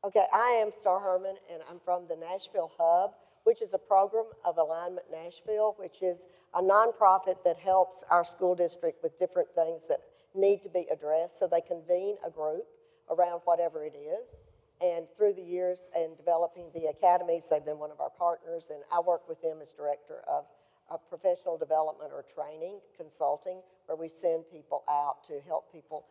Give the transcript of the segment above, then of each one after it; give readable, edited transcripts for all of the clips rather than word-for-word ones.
Okay, I am Starr Herrmann, and I'm from the Nashville Hub, which is a program of Alignment Nashville, which is a nonprofit that helps our school district with different things that need to be addressed. So they convene a group around whatever it is. And through the years in developing the academies, they've been one of our partners, and I work with them as director of professional development or training consulting, where we send people out to help people.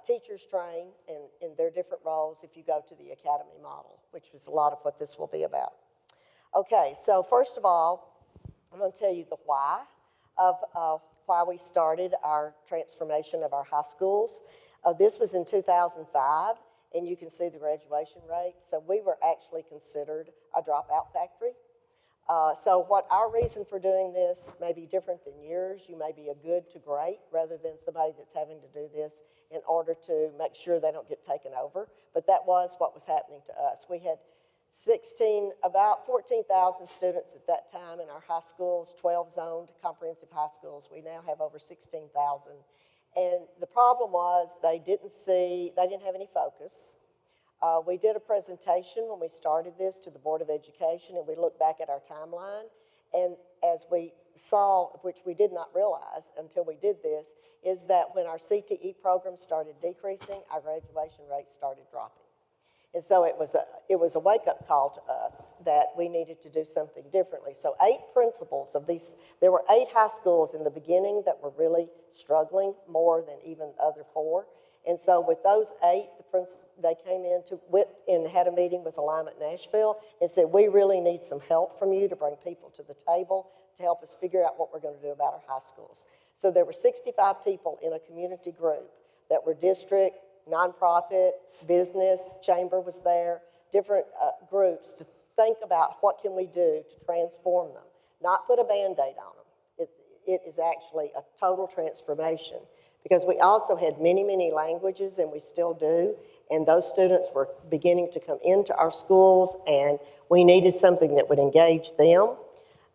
Teachers train in their different roles if you go to the academy model, which is a lot of what this will be about. Okay, so first of all, I'm going to tell you the why of why we started our transformation of our high schools. This was in 2005, and you can see the graduation rate. So we were actually considered a dropout factory. So what our reason for doing this may be different than yours. You may be a good to great rather than somebody that's having to do this in order to make sure they don't get taken over. But that was what was happening to us. We had about 14,000 students at that time in our high schools, 12 zoned comprehensive high schools. We now have over 16,000. And the problem was they didn't have any focus. We did a presentation when we started this to the Board of Education, and we looked back at our timeline. And as we saw, which we did not realize until we did this, is that when our CTE program started decreasing, our graduation rate started dropping. And so it was a wake-up call to us that we needed to do something differently. So 8 principals of these, there were 8 high schools in the beginning that were really struggling more than even the other 4. And so with those 8, they came in and had a meeting with Alignment Nashville and said, we really need some help from you to bring people to the table to help us figure out what we're going to do about our high schools. So there were 65 people in a community group that were district, nonprofit, business, chamber was there, different groups to think about what can we do to transform them, not put a Band-Aid on them. It is actually a total transformation, because we also had many, many languages, and we still do, and those students were beginning to come into our schools, and we needed something that would engage them.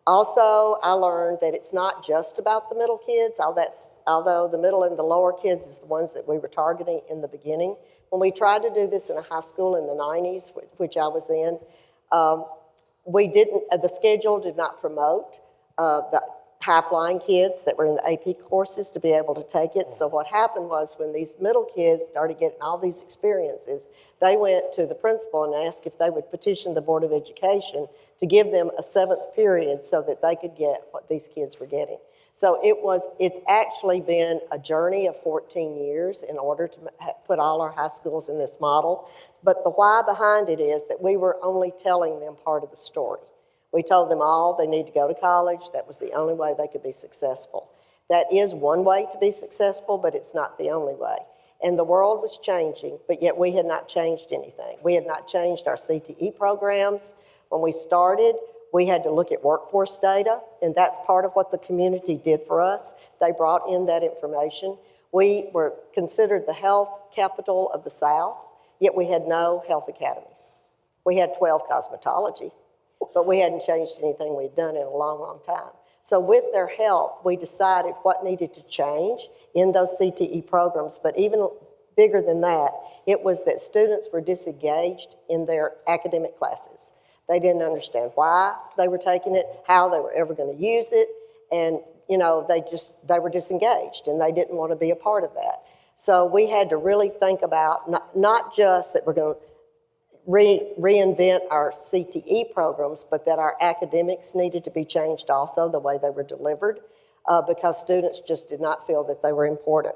Also, I learned that it's not just about the middle kids, although the middle and the lower kids is the ones that we were targeting in the beginning. When we tried to do this in a high school in the 90s, which I was in, the schedule did not promote the high-flying kids that were in the AP courses to be able to take it. So what happened was when these middle kids started getting all these experiences, they went to the principal and asked if they would petition the Board of Education to give them a 7th period so that they could get what these kids were getting. So it's actually been a journey of 14 years in order to put all our high schools in this model. But the why behind it is that we were only telling them part of the story. We told them all they need to go to college. That was the only way they could be successful. That is one way to be successful, but it's not the only way. And the world was changing, but yet we had not changed anything. We had not changed our CTE programs. When we started, we had to look at workforce data, and that's part of what the community did for us. They brought in that information. We were considered the health capital of the South, yet we had no health academies. We had 12 cosmetology, but we hadn't changed anything we'd done in a long, long time. So with their help, we decided what needed to change in those CTE programs, but even bigger than that, it was that students were disengaged in their academic classes. They didn't understand why they were taking it, how they were ever going to use it, and they were disengaged, and they didn't want to be a part of that. So we had to really think about not just that we're going to reinvent our CTE programs, but that our academics needed to be changed also, the way they were delivered, because students just did not feel that they were important.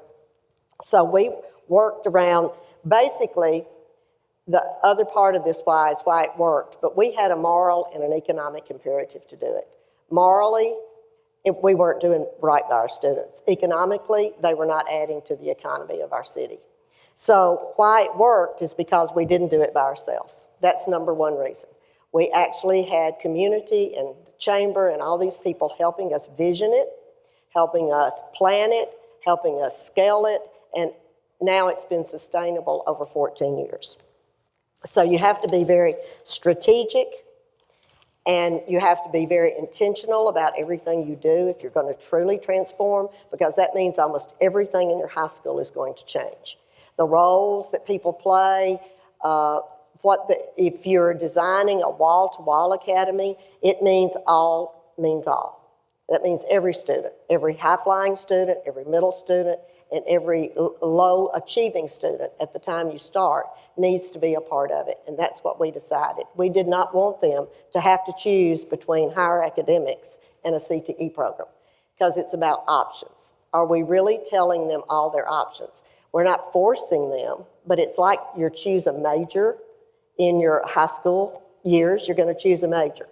So we worked around, basically, the other part of this why is why it worked, but we had a moral and an economic imperative to do it. Morally, we weren't doing right by our students. Economically, they were not adding to the economy of our city. So why it worked is because we didn't do it by ourselves. That's number one reason. We actually had community and the chamber and all these people helping us vision it, helping us plan it, helping us scale it, and now it's been sustainable over 14 years. So you have to be very strategic, and you have to be very intentional about everything you do if you're going to truly transform, because that means almost everything in your high school is going to change. The roles that people play, if you're designing a wall-to-wall academy, it means all means all. That means every student, every high-flying student, every middle student, and every low-achieving student at the time you start needs to be a part of it, and that's what we decided. We did not want them to have to choose between higher academics and a CTE program, because it's about options. Are we really telling them all their options? We're not forcing them, but it's like you choose a major in your high school years. You're going to choose a major,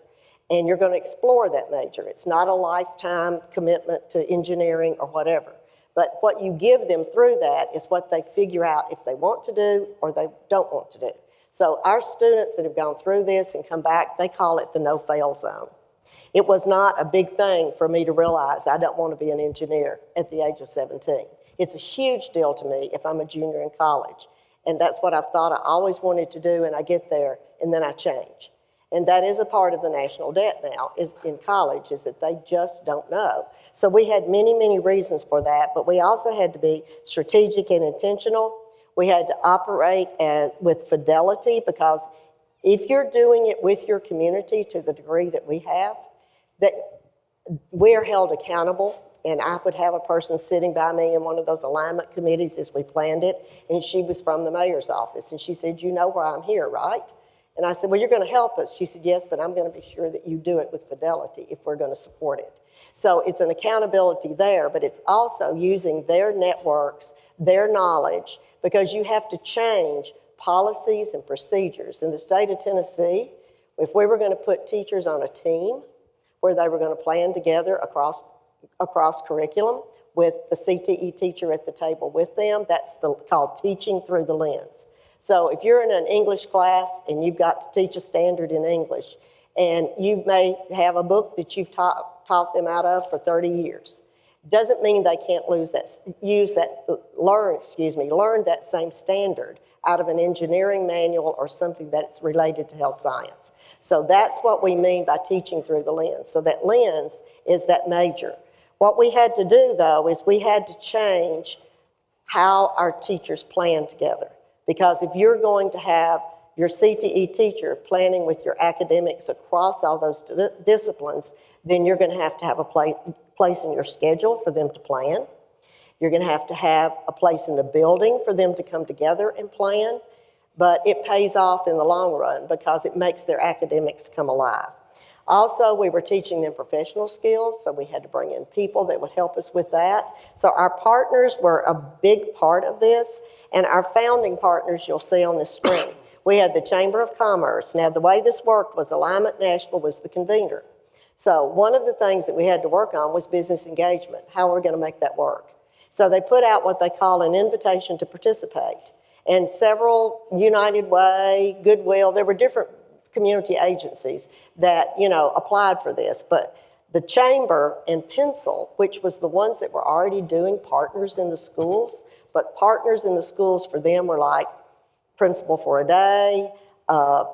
and you're going to explore that major. It's not a lifetime commitment to engineering or whatever. But what you give them through that is what they figure out if they want to do or they don't want to do. So our students that have gone through this and come back, they call it the no-fail zone. It was not a big thing for me to realize I don't want to be an engineer at the age of 17. It's a huge deal to me if I'm a junior in college. And that's what I've thought I always wanted to do, and I get there, and then I change. And that is a part of the national debt now, is in college, is that they just don't know. So we had many, many reasons for that, but we also had to be strategic and intentional. We had to operate with fidelity, because if you're doing it with your community to the degree that we have, that we're held accountable. And I would have a person sitting by me in one of those alignment committees as we planned it, and she was from the mayor's office, and she said, "You know why I'm here, right?" And I said, "Well, you're going to help us." She said, "Yes, but I'm going to be sure that you do it with fidelity if we're going to support it." So it's an accountability there, but it's also using their networks, their knowledge, because you have to change policies and procedures. In the state of Tennessee, if we were going to put teachers on a team where they were going to plan together across curriculum with the CTE teacher at the table with them, that's called teaching through the lens. So if you're in an English class and you've got to teach a standard in English, and you may have a book that you've taught them out of for 30 years, doesn't mean they can't learn that same standard out of an engineering manual or something that's related to health science. So that's what we mean by teaching through the lens. So that lens is that major. What we had to do, though, is we had to change how our teachers plan together. Because if you're going to have your CTE teacher planning with your academics across all those disciplines, then you're going to have a place in your schedule for them to plan. You're going to have a place in the building for them to come together and plan. But it pays off in the long run because it makes their academics come alive. Also, we were teaching them professional skills, so we had to bring in people that would help us with that. So our partners were a big part of this, and our founding partners you'll see on this screen. We had the Chamber of Commerce. Now, the way this worked was Alignment Nashville was the convener. So one of the things that we had to work on was business engagement. How are we going to make that work? So they put out what they call an invitation to participate. And several, United Way, Goodwill, there were different community agencies that, applied for this. But the Chamber and Pencil, which was the ones that were already doing partners in the schools, but partners in the schools for them were like Principal for a Day,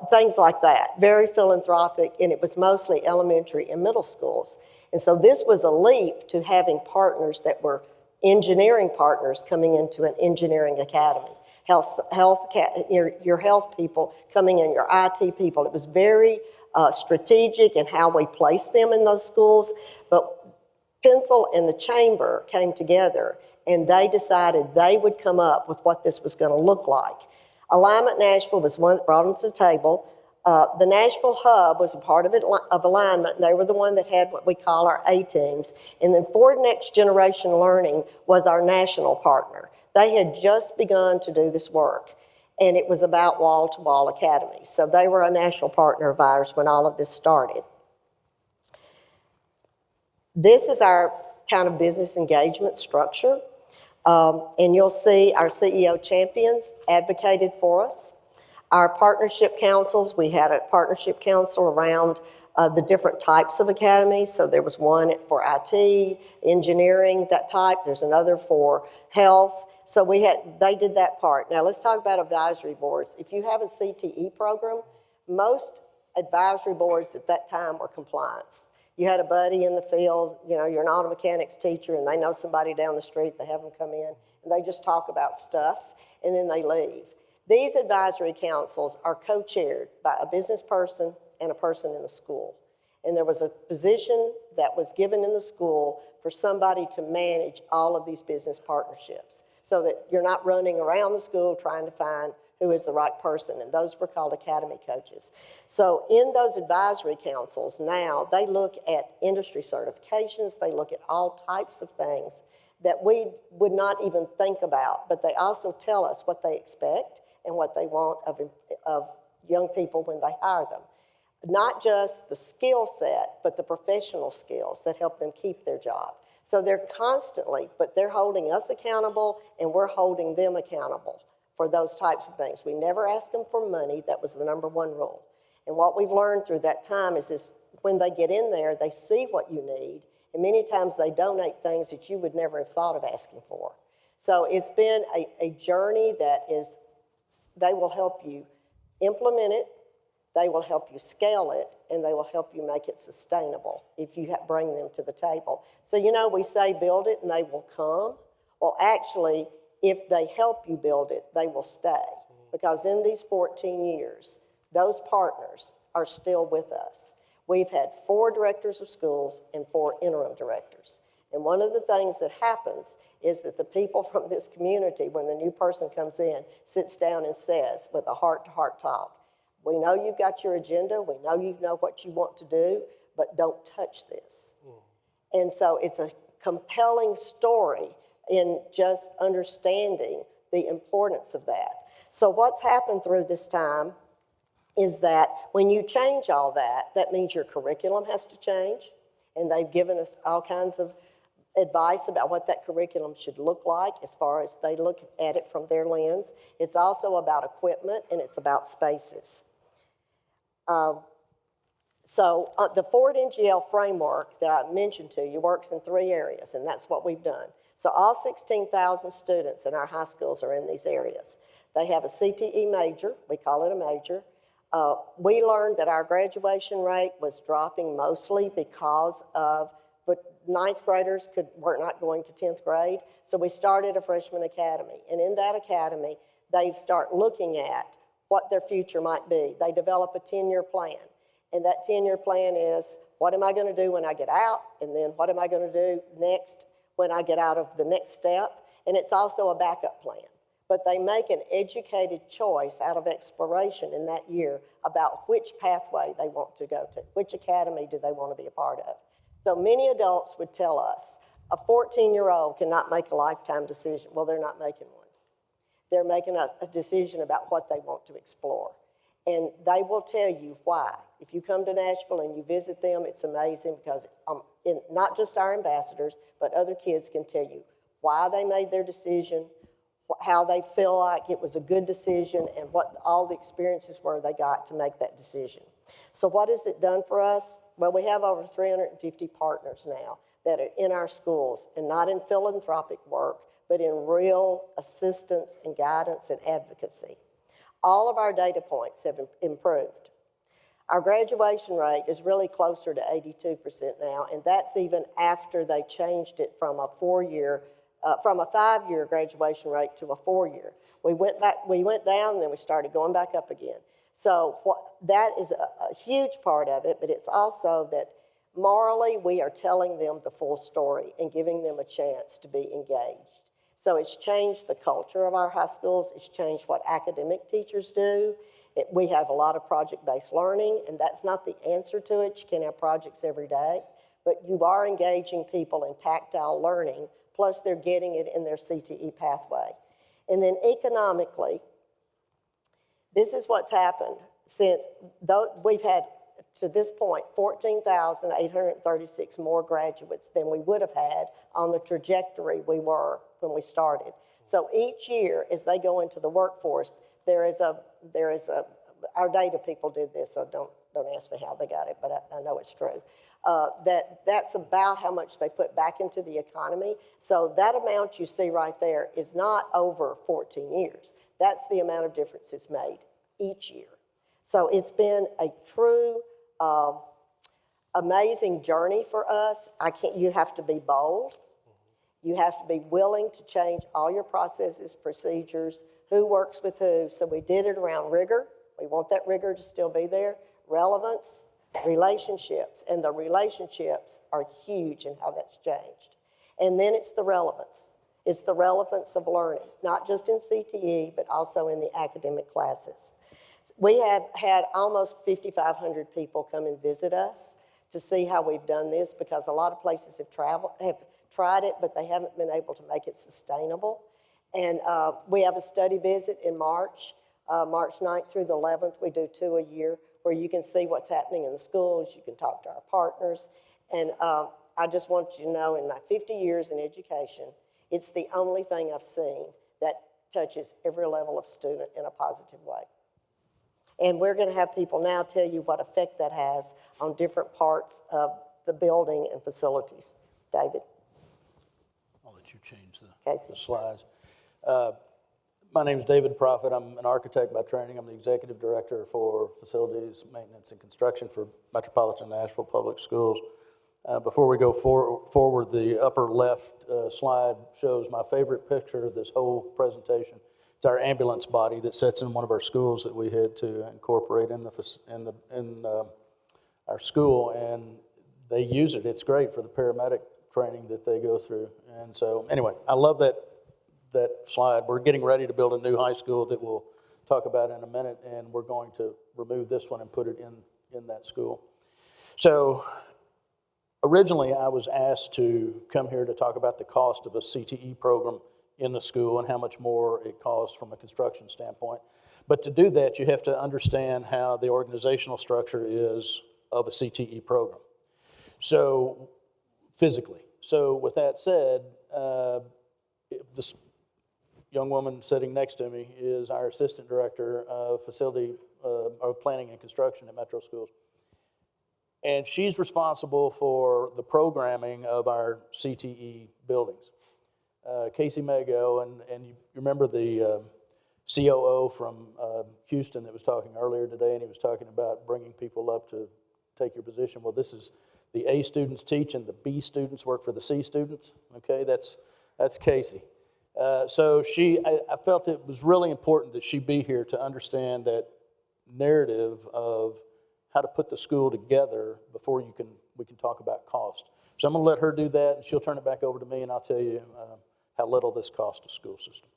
things like that. Very philanthropic, and it was mostly elementary and middle schools. And so this was a leap to having partners that were engineering partners coming into an engineering academy. Your health people coming in, your IT people. It was very strategic in how we placed them in those schools. But Pencil and the Chamber came together, and they decided they would come up with what this was going to look like. Alignment Nashville was one that brought them to the table. The Nashville Hub was a part of Alignment, and they were the one that had what we call our A-teams. And then Ford Next Generation Learning was our national partner. They had just begun to do this work, and it was about wall-to-wall academies. So they were a national partner of ours when all of this started. This is our kind of business engagement structure, and you'll see our CEO champions advocated for us. Our partnership councils, we had a partnership council around the different types of academies. So there was one for IT, engineering, that type. There's another for health. So they did that part. Now let's talk about advisory boards. If you have a CTE program, most advisory boards at that time were compliance. You had a buddy in the field, you're an auto mechanics teacher, and they know somebody down the street, they have them come in, and they just talk about stuff, and then they leave. These advisory councils are co-chaired by a business person and a person in the school. And there was a position that was given in the school for somebody to manage all of these business partnerships so that you're not running around the school trying to find who is the right person, and those were called academy coaches. So in those advisory councils now, they look at industry certifications, they look at all types of things that we would not even think about, but they also tell us what they expect and what they want of young people when they hire them. Not just the skill set, but the professional skills that help them keep their job. So they're constantly, but they're holding us accountable and we're holding them accountable for those types of things. We never ask them for money. That was the number one rule. And what we've learned through that time is this: when they get in there, they see what you need, and many times they donate things that you would never have thought of asking for. So it's been a journey that is, they will help you implement it, they will help you scale it, and they will help you make it sustainable if you bring them to the table. So, you know, we say build it and they will come. Well, actually, if they help you build it, they will stay. Because in these 14 years, those partners are still with us. We've had 4 directors of schools and 4 interim directors. And one of the things that happens is that the people from this community, when the new person comes in, sits down and says, with a heart-to-heart talk, we know you've got your agenda, we know you know what you want to do, but don't touch this. And so it's a compelling story in just understanding the importance of that. So what's happened through this time is that when you change all that, that means your curriculum has to change, and they've given us all kinds of advice about what that curriculum should look like as far as they look at it from their lens. It's also about equipment, and it's about spaces. The Ford NGL framework that I mentioned to you works in 3 areas, and that's what we've done. So all 16,000 students in our high schools are in these areas. They have a CTE major, we call it a major. We learned that our graduation rate was dropping mostly because of, but 9th graders were not going to 10th grade, so we started a freshman academy. And in that academy, they start looking at what their future might be. They develop a 10-year plan. And that 10-year plan is, what am I going to do when I get out? And then what am I going to do next when I get out of the next step? And it's also a backup plan. But they make an educated choice out of exploration in that year about which pathway they want to go to, which academy do they want to be a part of. So many adults would tell us, a 14-year-old cannot make a lifetime decision. Well, they're not making one. They're making a decision about what they want to explore. And they will tell you why. If you come to Nashville and you visit them, it's amazing because not just our ambassadors, but other kids can tell you why they made their decision, how they feel like it was a good decision, and what all the experiences were they got to make that decision. So what has it done for us? Well, we have over 350 partners now that are in our schools, and not in philanthropic work, but in real assistance and guidance and advocacy. All of our data points have improved. Our graduation rate is really closer to 82% now, and that's even after they changed it from a 5-year graduation rate to a 4-year. We went down, and then we started going back up again. So that is a huge part of it, but it's also that morally we are telling them the full story and giving them a chance to be engaged. So it's changed the culture of our high schools. It's changed what academic teachers do. We have a lot of project-based learning, and that's not the answer to it. You can't have projects every day, but you are engaging people in tactile learning, plus they're getting it in their CTE pathway. And then economically, this is what's happened since we've had, to this point, 14,836 more graduates than we would have had on the trajectory we were when we started. So each year, as they go into the workforce, there is our data people did this, so don't ask me how they got it, but I know it's true. That's about how much they put back into the economy. So that amount you see right there is not over 14 years. That's the amount of difference it's made each year. So it's been a true amazing journey for us. You have to be bold. You have to be willing to change all your processes, procedures, who works with who. So we did it around rigor. We want that rigor to still be there. Relevance, relationships, and the relationships are huge in how that's changed. And then it's the relevance. It's the relevance of learning, not just in CTE, but also in the academic classes. We have had almost 5,500 people come and visit us to see how we've done this, because a lot of places have tried it, but they haven't been able to make it sustainable. And we have a study visit in March 9th through the 11th. We do 2 a year, where you can see what's happening in the schools. You can talk to our partners. And I just want you to know, in my 50 years in education, it's the only thing I've seen that touches every level of student in a positive way. And we're going to have people now tell you what effect that has on different parts of the building and facilities. David? I'll let you change the slides. My name is David Proffitt. I'm an architect by training. I'm the executive director for facilities, maintenance, and construction for Metropolitan Nashville Public Schools. Before we go forward, the upper left slide shows my favorite picture of this whole presentation. It's our ambulance body that sits in one of our schools that we had to incorporate in our school, and they use it. It's great for the paramedic training that they go through. And so, anyway, I love that slide. We're getting ready to build a new high school that we'll talk about in a minute, and we're going to remove this one and put it in that school. So, originally, I was asked to come here to talk about the cost of a CTE program in the school and how much more it costs from a construction standpoint. But to do that, you have to understand how the organizational structure is of a CTE program. So, physically. So, with that said, this young woman sitting next to me is our assistant director of of planning and construction at Metro Schools. And she's responsible for the programming of our CTE buildings. Casey Megow, and you remember the COO from Houston that was talking earlier today, and he was talking about bringing people up to take your position. Well, this is the A students teach and the B students work for the C students. Okay, that's Casey. So I felt it was really important that she be here to understand that narrative of how to put the school together before we can talk about cost. So I'm going to let her do that, and she'll turn it back over to me, and I'll tell you how little this costs the school system.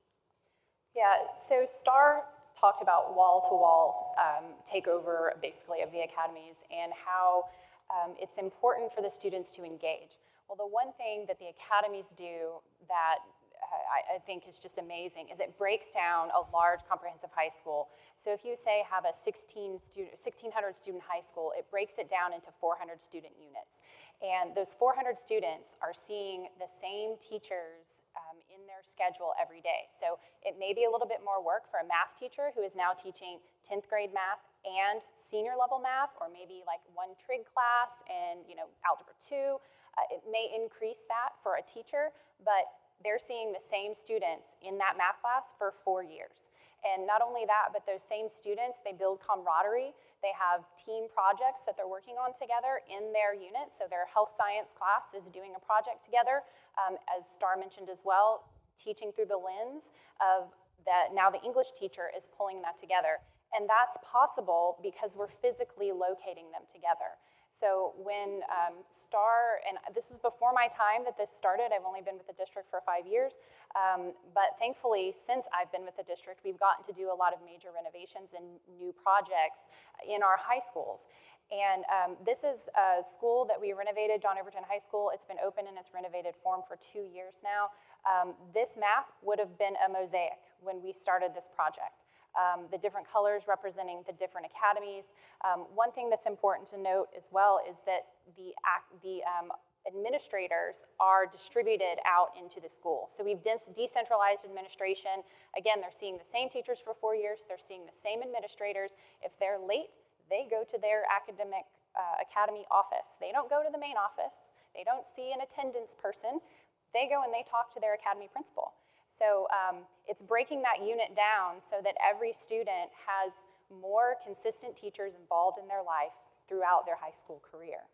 Yeah, so Starr talked about wall-to-wall takeover, basically, of the academies, and how it's important for the students to engage. Well, the one thing that the academies do that I think is just amazing is it breaks down a large comprehensive high school. So if you say have a 1,600 student high school, it breaks it down into 400 student units. And those 400 students are seeing the same teachers in their schedule every day. So it may be a little bit more work for a math teacher who is now teaching 10th grade math and senior level math, or maybe like one trig class and algebra 2. It may increase that for a teacher, but they're seeing the same students in that math class for 4 years. And not only that, but those same students, they build camaraderie. They have team projects that they're working on together in their unit. So their health science class is doing a project together, as Starr mentioned as well, teaching through the lens of that. Now the English teacher is pulling that together. And that's possible because we're physically locating them together. So when Starr, and this is before my time that this started, I've only been with the district for 5 years, but thankfully since I've been with the district, we've gotten to do a lot of major renovations and new projects in our high schools. And this is a school that we renovated, John Overton High School. It's been open in its renovated form for 2 years now. This map would have been a mosaic when we started this project. The different colors representing the different academies. One thing that's important to note as well is that the administrators are distributed out into the school. So we've decentralized administration. Again, they're seeing the same teachers for 4 years. They're seeing the same administrators. If they're late, they go to their academic academy office. They don't go to the main office. They don't see an attendance person. They go and they talk to their academy principal. So it's breaking that unit down so that every student has more consistent teachers involved in their life throughout their high school career.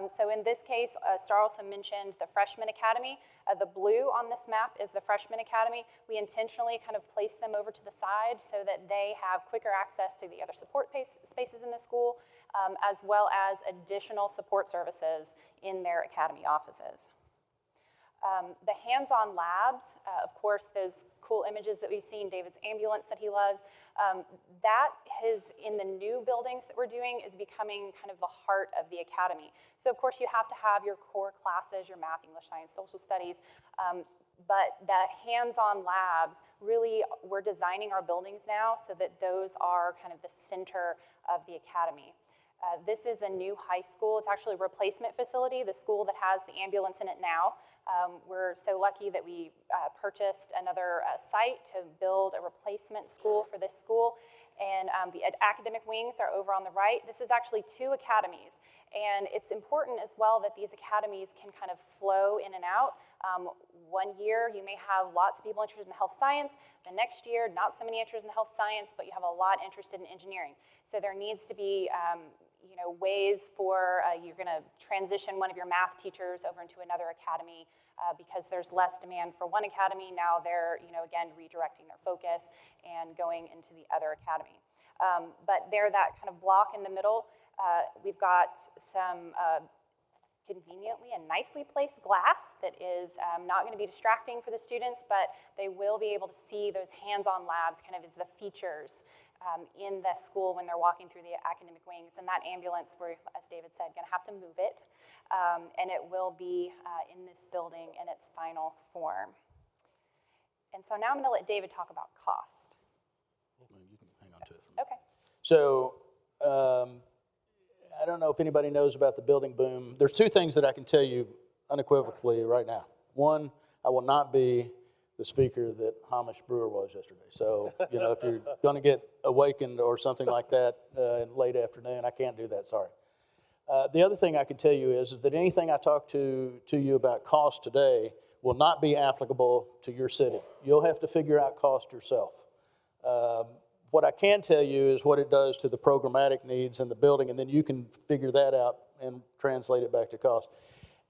So in this case, Starr also mentioned the Freshman Academy. The blue on this map is the Freshman Academy. We intentionally kind of place them over to the side so that they have quicker access to the other support spaces in the school, as well as additional support services in their academy offices. The hands-on labs, of course, those cool images that we've seen, David's ambulance that he loves, that is in the new buildings that we're doing is becoming kind of the heart of the academy. So of course you have to have your core classes, your math, English, science, social studies, but the hands-on labs, really we're designing our buildings now so that those are kind of the center of the academy. This is a new high school. It's actually a replacement facility, the school that has the ambulance in it now. We're so lucky that we purchased another site to build a replacement school for this school. And the academic wings are over on the right. This is actually 2 academies. And it's important as well that these academies can kind of flow in and out. One year you may have lots of people interested in health science. The next year, not so many interested in health science, but you have a lot interested in engineering. So there needs to be ways for you're going to transition one of your math teachers over into another academy because there's less demand for one academy. Now they're, again, redirecting their focus and going into the other academy. But there, that kind of block in the middle, we've got some conveniently and nicely placed glass that is not going to be distracting for the students, but they will be able to see those hands-on labs kind of as the features in the school when they're walking through the academic wings. And that ambulance, we're, as David said, going to have to move it. And it will be in this building in its final form. And so now I'm going to let David talk about cost. You can hang on to it for me. Okay. So I don't know if anybody knows about the building boom. There's 2 things that I can tell you unequivocally right now. One, I will not be the speaker that Hamish Brewer was yesterday. So, if you're going to get awakened or something like that in late afternoon, I can't do that, sorry. The other thing I can tell you is that anything I talk to you about cost today will not be applicable to your city. You'll have to figure out cost yourself. What I can tell you is what it does to the programmatic needs in the building, and then you can figure that out and translate it back to cost.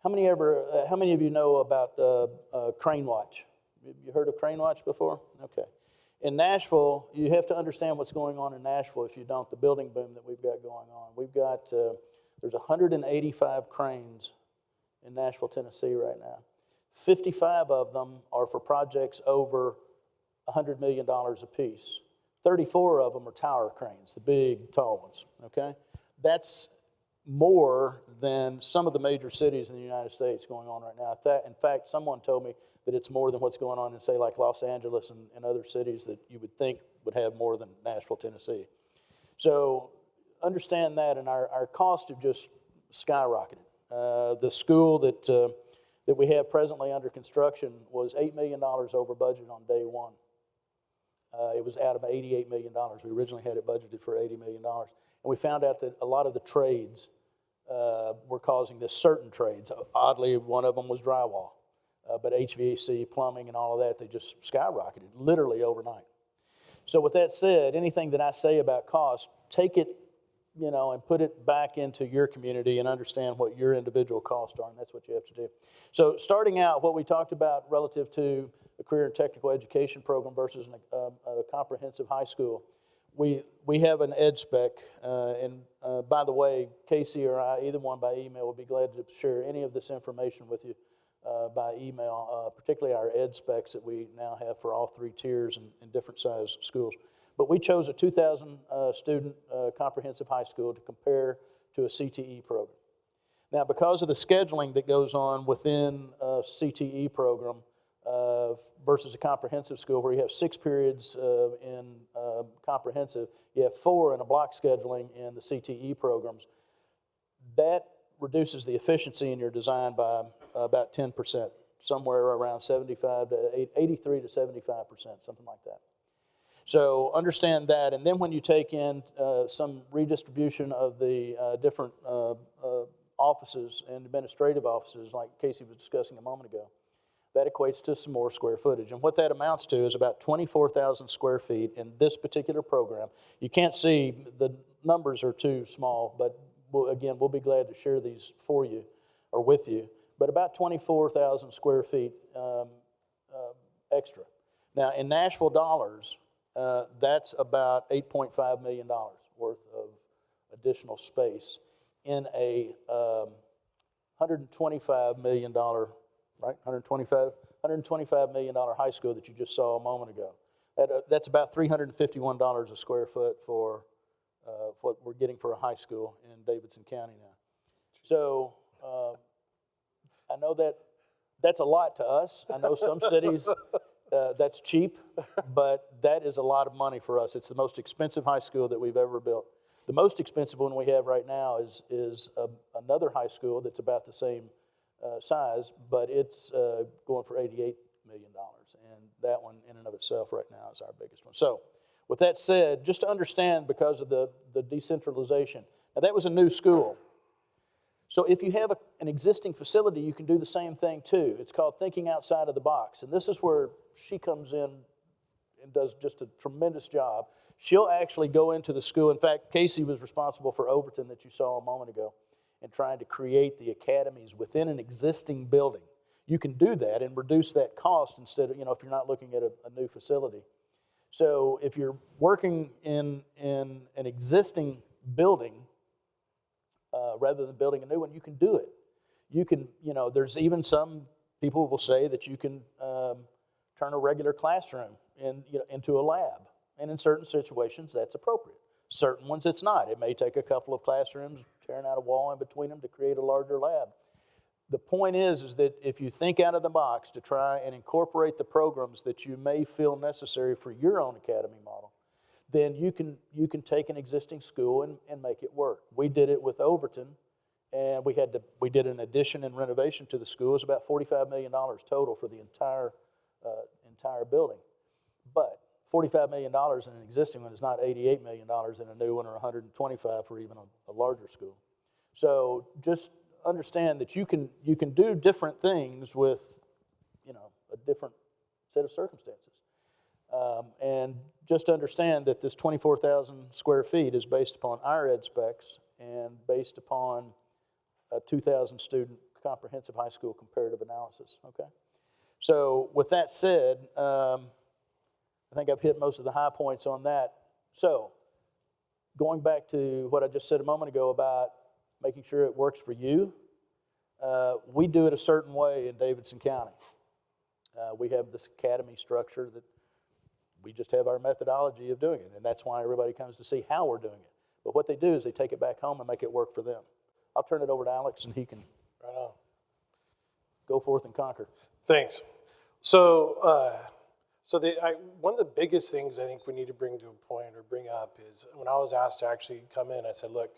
How many of you know about Crane Watch? You heard of Crane Watch before? Okay. In Nashville, you have to understand what's going on in Nashville if you don't, the building boom that we've got going on. We've got, there's 185 cranes in Nashville, Tennessee right now. 55 of them are for projects over $100 million a piece. 34 of them are tower cranes, the big, tall ones, okay? That's more than some of the major cities in the United States going on right now. In fact, someone told me that it's more than what's going on in, say, like Los Angeles and other cities that you would think would have more than Nashville, Tennessee. So understand that, and our costs have just skyrocketed. The school that we have presently under construction was $8 million over budget on day one. It was out of $88 million. We originally had it budgeted for $80 million. And we found out that a lot of the trades were causing this, certain trades. Oddly, one of them was drywall. But HVAC, plumbing, and all of that, they just skyrocketed, literally overnight. So with that said, anything that I say about cost, take it, and put it back into your community and understand what your individual costs are, and that's what you have to do. So starting out, what we talked about relative to a career and technical education program versus a comprehensive high school, we have an ed spec, and by the way, Casey or I, either one by email, will be glad to share any of this information with you by email, particularly our ed specs that we now have for all 3 tiers and different size schools. But we chose a 2,000 student comprehensive high school to compare to a CTE program. Now, because of the scheduling that goes on within a CTE program versus a comprehensive school where you have 6 periods in comprehensive, you have 4 in a block scheduling in the CTE programs, that reduces the efficiency in your design by about 10%, somewhere around 83 to 75%, something like that. So understand that, and then when you take in some redistribution of the different offices and administrative offices, like Casey was discussing a moment ago, that equates to some more square footage. And what that amounts to is about 24,000 square feet in this particular program. You can't see, the numbers are too small, but we'll be glad to share these for you or with you, but about 24,000 square feet extra. Now, in Nashville dollars, that's about $8.5 million worth of additional space in a $125 million, right? $125 million high school that you just saw a moment ago. That's about $351 a square foot for what we're getting for a high school in Davidson County now. So I know that's a lot to us. I know some cities that's cheap, but that is a lot of money for us. It's the most expensive high school that we've ever built. The most expensive one we have right now is another high school that's about the same size, but it's going for $88 million. And that one in and of itself right now is our biggest one. So with that said, just to understand, because of the decentralization, now that was a new school. So if you have an existing facility, you can do the same thing too. It's called thinking outside of the box. And this is where she comes in and does just a tremendous job. She'll actually go into the school. In fact, Casey was responsible for Overton that you saw a moment ago and trying to create the academies within an existing building. You can do that and reduce that cost instead of, if you're not looking at a new facility. So if you're working in an existing building, rather than building a new one, you can do it. You can, there's even some people will say that you can turn a regular classroom into a lab. And in certain situations, that's appropriate. Certain ones, it's not. It may take a couple of classrooms, tearing out a wall in between them to create a larger lab. The point is that if you think out of the box to try and incorporate the programs that you may feel necessary for your own academy model, then you can take an existing school and make it work. We did it with Overton, and we did an addition and renovation to the school. It was about $45 million total for the entire building. But $45 million in an existing one is not $88 million in a new one, or $125 for even a larger school. So just understand that you can do different things with a different set of circumstances. And just understand that this 24,000 square feet is based upon our ed specs and based upon a 2,000 student comprehensive high school comparative analysis, okay? So with that said, I think I've hit most of the high points on that. So going back to what I just said a moment ago about making sure it works for you, we do it a certain way in Davidson County. We have this academy structure that we just have our methodology of doing it, and that's why everybody comes to see how we're doing it. But what they do is they take it back home and make it work for them. I'll turn it over to Alex, and he can go forth and conquer. Thanks. So, one of the biggest things I think we need to bring to a point or bring up is when I was asked to actually come in, I said, look,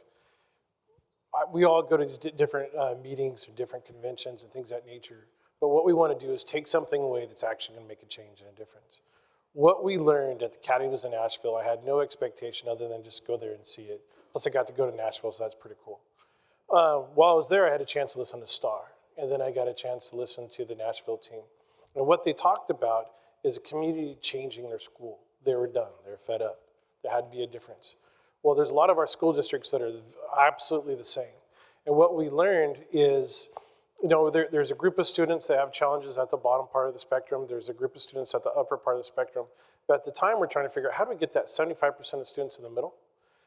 we all go to these different meetings or different conventions and things of that nature, but what we want to do is take something away that's actually going to make a change and a difference. What we learned at the academies in Nashville, I had no expectation other than just go there and see it. Plus, I got to go to Nashville, so that's pretty cool. While I was there, I had a chance to listen to Starr, and then I got a chance to listen to the Nashville team. And what they talked about is a community changing their school. They were done. They were fed up. There had to be a difference. Well, there's a lot of our school districts that are absolutely the same. And what we learned is, there's a group of students that have challenges at the bottom part of the spectrum. There's a group of students at the upper part of the spectrum. But at the time, we're trying to figure out how do we get that 75% of students in the middle?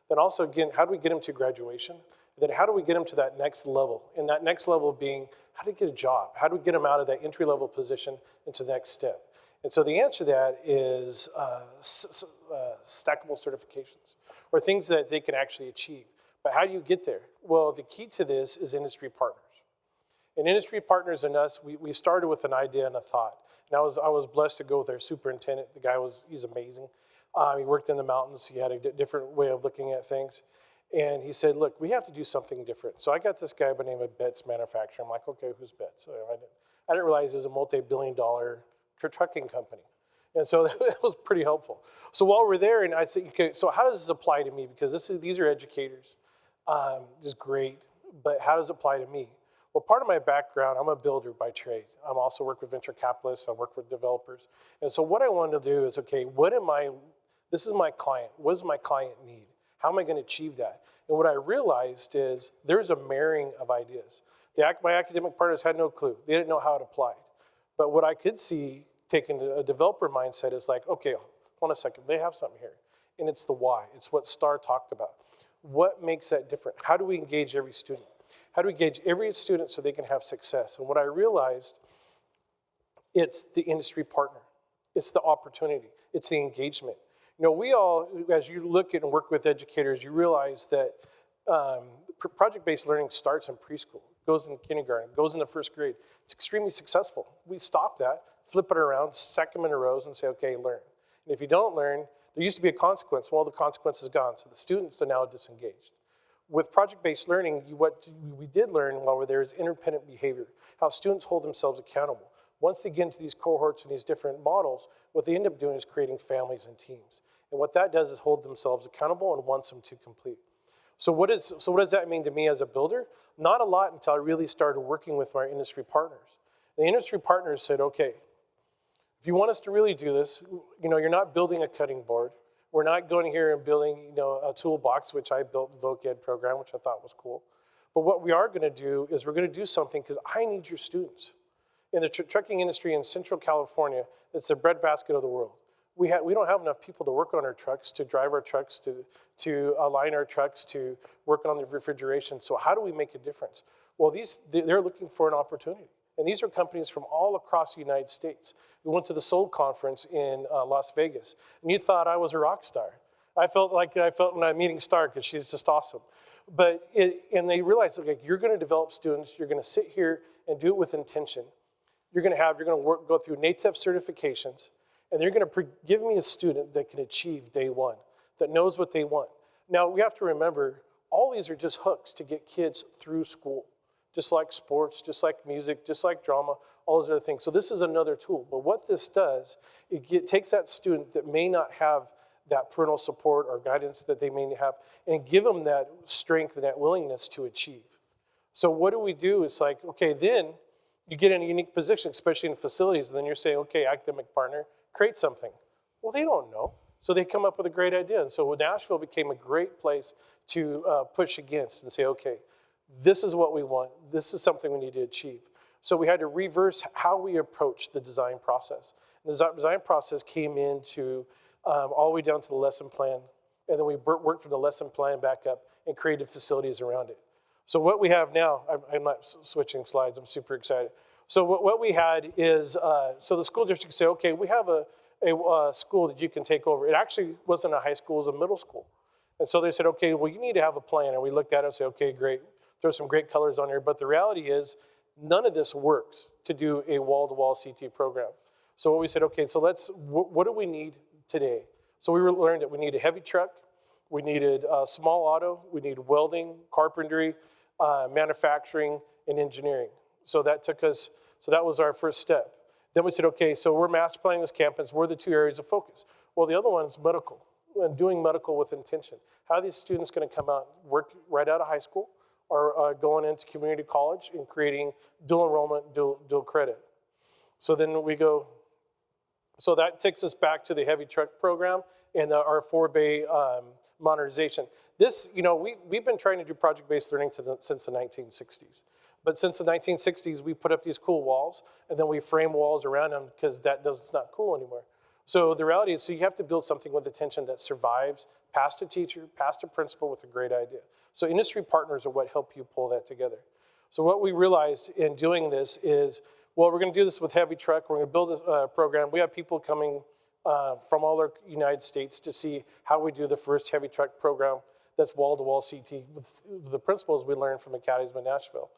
Then also, again, how do we get them to graduation? And then how do we get them to that next level? And that next level being, how do we get a job? How do we get them out of that entry-level position into the next step? And so the answer to that is stackable certifications, or things that they can actually achieve. But how do you get there? Well, the key to this is industry partners. And industry partners and us, we started with an idea and a thought. And I was blessed to go with our superintendent. The guy he's amazing. He worked in the mountains. He had a different way of looking at things. And he said, look, we have to do something different. So I got this guy by the name of Betts Manufacturing. I'm like, okay, who's Betts? So I didn't realize it was a multi-billion-dollar trucking company. And so that was pretty helpful. So while we're there, and I'd say, okay, so how does this apply to me? Because these are educators. This is great, but how does it apply to me? Well, part of my background, I'm a builder by trade. I'm also work with venture capitalists. I work with developers. And so what I wanted to do is, okay, this is my client. What does my client need? How am I going to achieve that? And what I realized is there's a marrying of ideas. My academic partners had no clue. They didn't know how it applied. But what I could see, taking a developer mindset, is like, okay, hold on a second, they have something here. And it's the why. It's what Starr talked about. What makes that different? How do we engage every student? How do we engage every student so they can have success? And what I realized, it's the industry partner. It's the opportunity. It's the engagement. You know, we all, as you look at and work with educators, you realize that project-based learning starts in preschool, goes into kindergarten, goes into first grade. It's extremely successful. We stop that, flip it around, stack them in rows and say, okay, learn. And if you don't learn, there used to be a consequence. Well, the consequence is gone, so the students are now disengaged. With project-based learning, what we did learn while we're there is independent behavior, how students hold themselves accountable. Once they get into these cohorts and these different models, what they end up doing is creating families and teams. And what that does is hold themselves accountable and wants them to complete. So what does that mean to me as a builder? Not a lot until I really started working with my industry partners. The industry partners said, okay, if you want us to really do this, you know, you're not building a cutting board. We're not going here and building, you know, a toolbox, which I built the Voc Ed program, which I thought was cool. But what we are going to do is we're going to do something because I need your students. In the trucking industry in Central California, it's the breadbasket of the world. We don't have enough people to work on our trucks, to drive our trucks, to align our trucks, to work on the refrigeration. So how do we make a difference? Well, they're looking for an opportunity. And these are companies from all across the United States. We went to the Soul Conference in Las Vegas, and you thought I was a rock star. I felt when I'm meeting Starr, because she's just awesome. And they realized, like, you're going to develop students, you're going to sit here and do it with intention. You're going to go through NATEF certifications, and they're going to give me a student that can achieve day one, that knows what they want. Now, we have to remember, all these are just hooks to get kids through school, just like sports, just like music, just like drama, all those other things. So this is another tool. But what this does, it takes that student that may not have that parental support or guidance that they may have, and give them that strength and that willingness to achieve. So what do we do? It's like, okay, then you get in a unique position, especially in facilities, and then you're saying, okay, academic partner, create something. Well, they don't know. So they come up with a great idea. And so Nashville became a great place to push against and say, okay, this is what we want. This is something we need to achieve. So we had to reverse how we approach the design process. And the design process came into all the way down to the lesson plan. And then we worked from the lesson plan back up and created facilities around it. So what we have now, I'm not switching slides, I'm super excited. So what we had is, so the school district said, okay, we have a school that you can take over. It actually wasn't a high school, it was a middle school. And so they said, okay, well, you need to have a plan. And we looked at it and said, okay, great, throw some great colors on here. But the reality is, none of this works to do a wall-to-wall CT program. So what we said, okay, so what do we need today? So we learned that we need a heavy truck, we needed small auto, we need welding, carpentry, manufacturing, and engineering. So that was our first step. Then we said, okay, so we're master planning this campus. We're the two areas of focus. Well, the other one is medical, and doing medical with intention. How are these students going to come out, work right out of high school, or going into community college and creating dual enrollment, dual credit? So then we go, so that takes us back to the heavy truck program and our 4-bay modernization. This, you know, we've been trying to do project-based learning since the 1960s. But since the 1960s, we put up these cool walls, and then we frame walls around them because it's not cool anymore. So the reality is, so you have to build something with attention that survives past a teacher, past a principal with a great idea. So industry partners are what help you pull that together. So what we realized in doing this is, well, we're going to do this with heavy truck. We're going to build a program. We have people coming from all over the United States to see how we do the first heavy truck program that's wall-to-wall CT with the principles we learned from Academies of Nashville.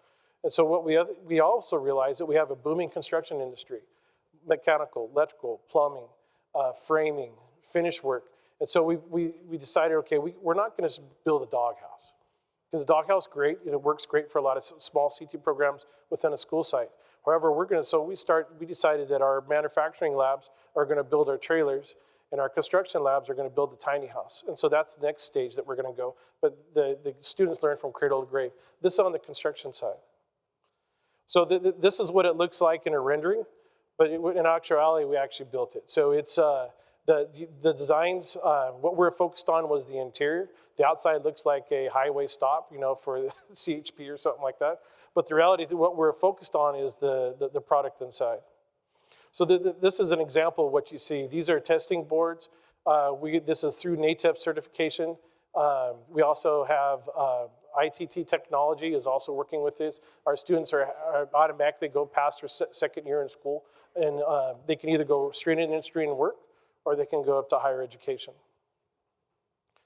And so what we also realized that we have a booming construction industry, mechanical, electrical, plumbing, framing, finish work. And so we decided, okay, we're not going to build a doghouse. Because a doghouse is great, and it works great for a lot of small CT programs within a school site. However, we decided that our manufacturing labs are going to build our trailers, and our construction labs are going to build the tiny house. And so that's the next stage that we're going to go. But the students learn from cradle to grave. This is on the construction side. So this is what it looks like in a rendering, but in actuality, we actually built it. So it's The designs, what we're focused on was the interior. The outside looks like a highway stop, for CHP or something like that. But the reality, what we're focused on is the product inside. So this is an example of what you see. These are testing boards. This is through NATEF certification. We also have ITT Technology is also working with this. Our students are automatically go past their second year in school, and they can either go straight in industry and work, or they can go up to higher education.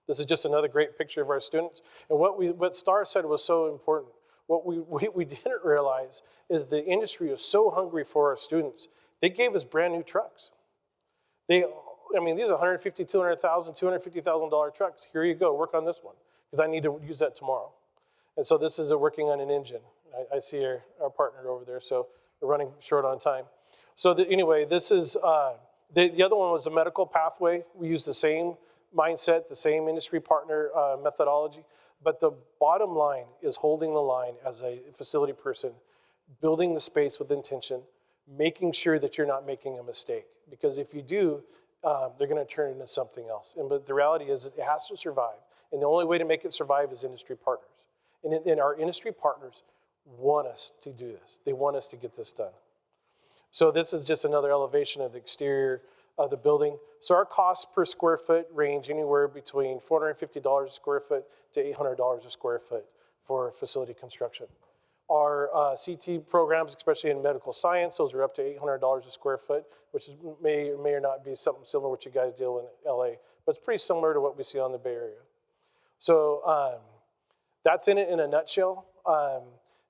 This is just another great picture of our students. And what Starr said was so important. What we didn't realize is the industry is so hungry for our students. They gave us brand new trucks. These are $150,000, $200,000, $250,000 trucks. Here you go, work on this one, because I need to use that tomorrow. And so this is working on an engine. I see our partner over there, so we're running short on time. So anyway, this is, the other one was a medical pathway. We use the same mindset, the same industry partner methodology, but the bottom line is holding the line as a facility person, building the space with intention, making sure that you're not making a mistake. Because if you do, they're gonna turn into something else. But the reality is it has to survive. And the only way to make it survive is industry partners. And our industry partners want us to do this. They want us to get this done. So this is just another elevation of the exterior of the building. So our costs per square foot range anywhere between $450 a square foot to $800 a square foot for facility construction. Our CT programs, especially in medical science, those are up to $800 a square foot, which may or may not be something similar to what you guys deal in LA, but it's pretty similar to what we see on the Bay Area. So that's in it in a nutshell.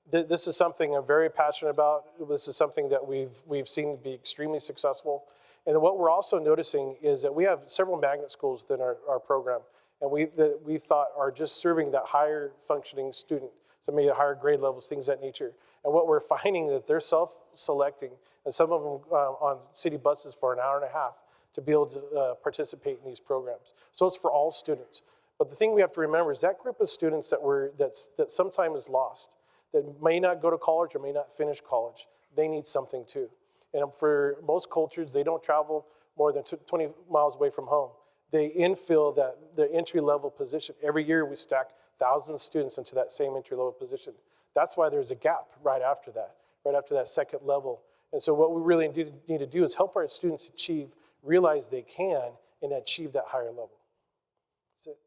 This is something I'm very passionate about. This is something that we've seen to be extremely successful. And what we're also noticing is that we have several magnet schools within our program, and we thought are just serving that higher functioning student, so maybe higher grade levels, things of that nature. And what we're finding that they're self-selecting, and some of them on city buses for an hour and a half to be able to participate in these programs. So it's for all students. But the thing we have to remember is that group of students that sometimes is lost, that may not go to college or may not finish college, they need something too. And for most cultures, they don't travel more than 20 miles away from home. They infill the entry-level position. Every year we stack thousands of students into that same entry-level position. That's why there's a gap right after that second level. And so what we really need to do is help our students realize they can, and achieve that higher level. That's it.